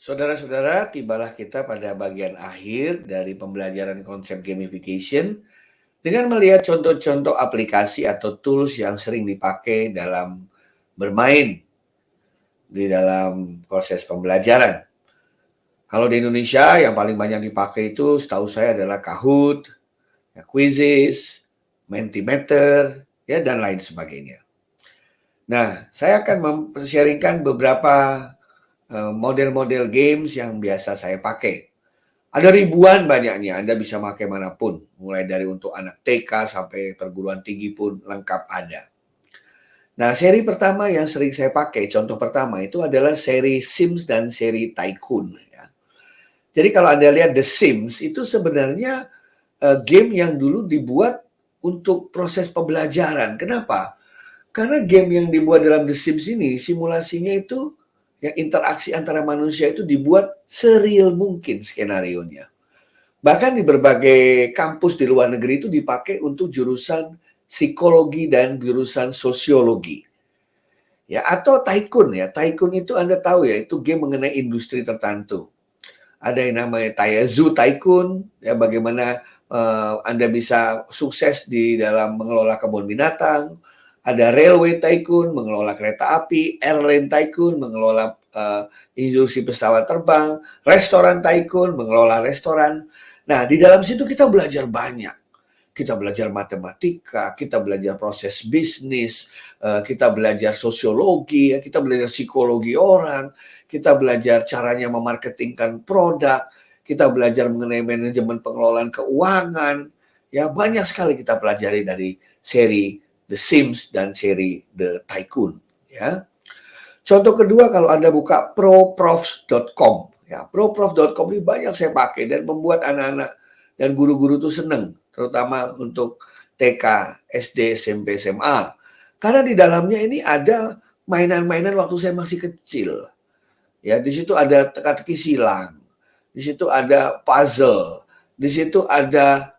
Saudara-saudara, tibalah kita pada bagian akhir dari pembelajaran konsep gamification dengan melihat contoh-contoh aplikasi atau tools yang sering dipakai dalam bermain di dalam proses pembelajaran. Kalau di Indonesia yang paling banyak dipakai itu setahu saya adalah Kahoot, Quizizz, Mentimeter, ya dan lain sebagainya. Nah, saya akan sharingkan beberapa model-model games yang biasa saya pakai. Ada ribuan banyaknya, Anda bisa pakai manapun. Mulai dari untuk anak TK sampai perguruan tinggi pun lengkap ada. Nah, seri pertama yang sering saya pakai, contoh pertama itu adalah seri Sims dan seri Tycoon. Ya. Jadi kalau Anda lihat The Sims, itu sebenarnya game yang dulu dibuat untuk proses pembelajaran. Kenapa? Karena game yang dibuat dalam The Sims ini, simulasinya itu, yang interaksi antara manusia itu dibuat sereal mungkin skenarionya. Bahkan di berbagai kampus di luar negeri itu dipakai untuk jurusan psikologi dan jurusan sosiologi. Ya, atau Tycoon ya. Tycoon itu Anda tahu ya, itu game mengenai industri tertentu. Ada yang namanya Zoo Tycoon, ya bagaimana Anda bisa sukses di dalam mengelola kebun binatang. Ada Railway Tycoon, mengelola kereta api. Airline Tycoon, mengelola industri pesawat terbang. Restoran Tycoon, mengelola restoran. Nah, di dalam situ kita belajar banyak. Kita belajar matematika, kita belajar proses bisnis, kita belajar sosiologi, kita belajar psikologi orang, kita belajar caranya memarketingkan produk, kita belajar mengenai manajemen pengelolaan keuangan. Ya, banyak sekali kita pelajari dari seri The Sims dan seri The Tycoon. Ya. Contoh kedua, kalau Anda buka proprofs.com. Ya, proprofs.com ini banyak saya pakai dan membuat anak-anak dan guru-guru itu senang, terutama untuk TK, SD, SMP, SMA. Karena di dalamnya ini ada mainan-mainan waktu saya masih kecil. Ya, di situ ada teka-teki silang, di situ ada puzzle, di situ ada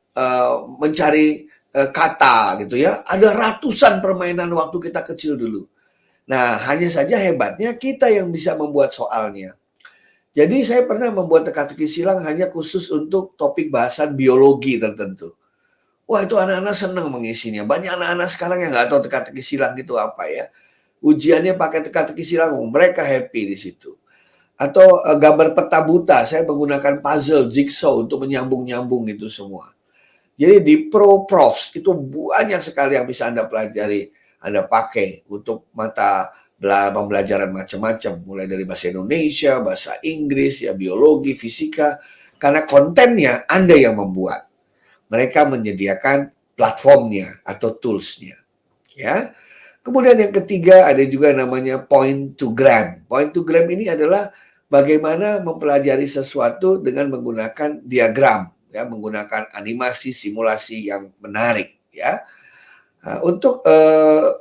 mencari kata gitu ya. Ada ratusan permainan waktu kita kecil dulu. Nah, hanya saja hebatnya kita yang bisa membuat soalnya. Jadi saya pernah membuat teka-teki silang hanya khusus untuk topik bahasan biologi tertentu. Wah, itu anak-anak senang mengisinya. Banyak anak-anak sekarang yang nggak tahu teka-teki silang itu apa ya. Ujiannya pakai teka-teki silang, mereka happy di situ. Atau gambar peta buta, saya menggunakan puzzle, jigsaw untuk menyambung-nyambung itu semua. Jadi di ProProfs itu banyak sekali yang bisa Anda pelajari, Anda pakai untuk mata pembelajaran macam-macam, mulai dari bahasa Indonesia, bahasa Inggris, ya biologi, fisika, karena kontennya Anda yang membuat. Mereka menyediakan platformnya atau toolsnya, ya. Kemudian yang ketiga ada juga namanya point to gram. Point to gram ini adalah bagaimana mempelajari sesuatu dengan menggunakan diagram, ya, menggunakan animasi simulasi yang menarik, ya. Nah, untuk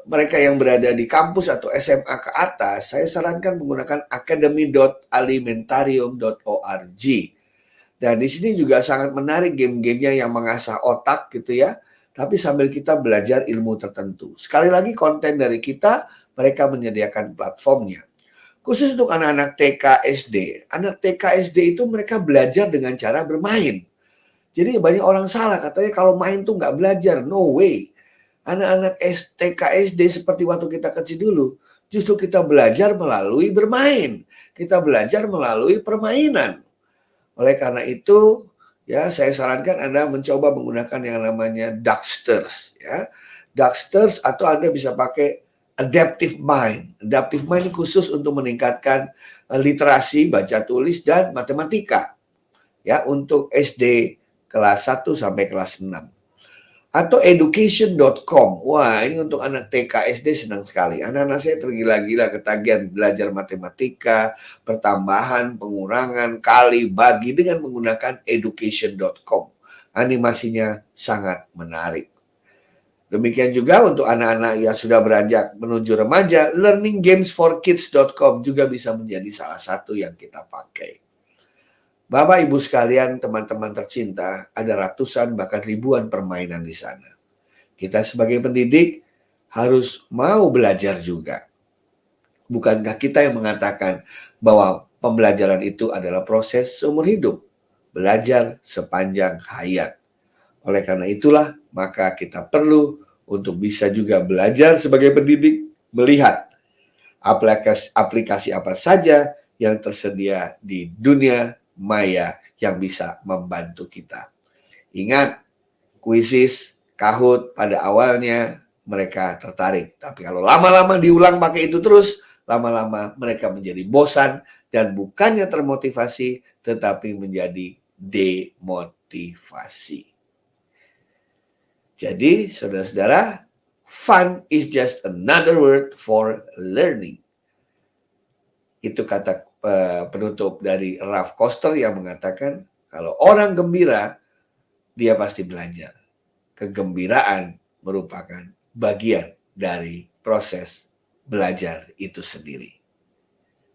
mereka yang berada di kampus atau SMA ke atas, saya sarankan menggunakan academy.alimentarium.org. Dan di sini juga sangat menarik game-gamenya yang mengasah otak gitu ya, tapi sambil kita belajar ilmu tertentu. Sekali lagi konten dari kita, mereka menyediakan platformnya. Khusus untuk anak-anak TK SD. Anak TK SD itu mereka belajar dengan cara bermain. Jadi banyak orang salah, katanya kalau main tuh nggak belajar. No way. Anak-anak TK SD seperti waktu kita kecil dulu, justru kita belajar melalui bermain. Kita belajar melalui permainan. Oleh karena itu, ya saya sarankan Anda mencoba menggunakan yang namanya Ducksters, ya. Ducksters atau Anda bisa pakai Adaptive Mind. Adaptive Mind khusus untuk meningkatkan literasi, baca tulis dan matematika. Ya, untuk SD kelas 1 sampai kelas 6. Atau education.com. Wah, ini untuk anak TK SD senang sekali. Anak-anak saya tergila-gila ketagihan belajar matematika, pertambahan, pengurangan, kali, bagi dengan menggunakan education.com. Animasinya sangat menarik. Demikian juga untuk anak-anak yang sudah beranjak menuju remaja, learninggamesforkids.com juga bisa menjadi salah satu yang kita pakai. Bapak Ibu sekalian, teman-teman tercinta, ada ratusan bahkan ribuan permainan di sana. Kita sebagai pendidik harus mau belajar juga. Bukankah kita yang mengatakan bahwa Pembelajaran itu adalah proses seumur hidup, belajar sepanjang hayat. Oleh karena itulah, maka kita perlu untuk bisa juga belajar sebagai pendidik, melihat aplikasi apa saja yang tersedia di dunia maya yang bisa membantu kita. Ingat, kuisis, Kahoot pada awalnya mereka tertarik. Tapi kalau lama-lama diulang pakai itu terus, lama-lama mereka menjadi bosan dan bukannya termotivasi, tetapi menjadi demotivasi. Jadi, saudara-saudara, fun is just another word for learning. Itu kata penutup dari Ralph Koster yang mengatakan, kalau orang gembira, dia pasti belajar. Kegembiraan merupakan bagian dari proses belajar itu sendiri.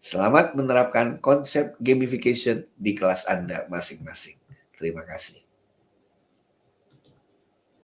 Selamat menerapkan konsep gamification di kelas Anda masing-masing. Terima kasih.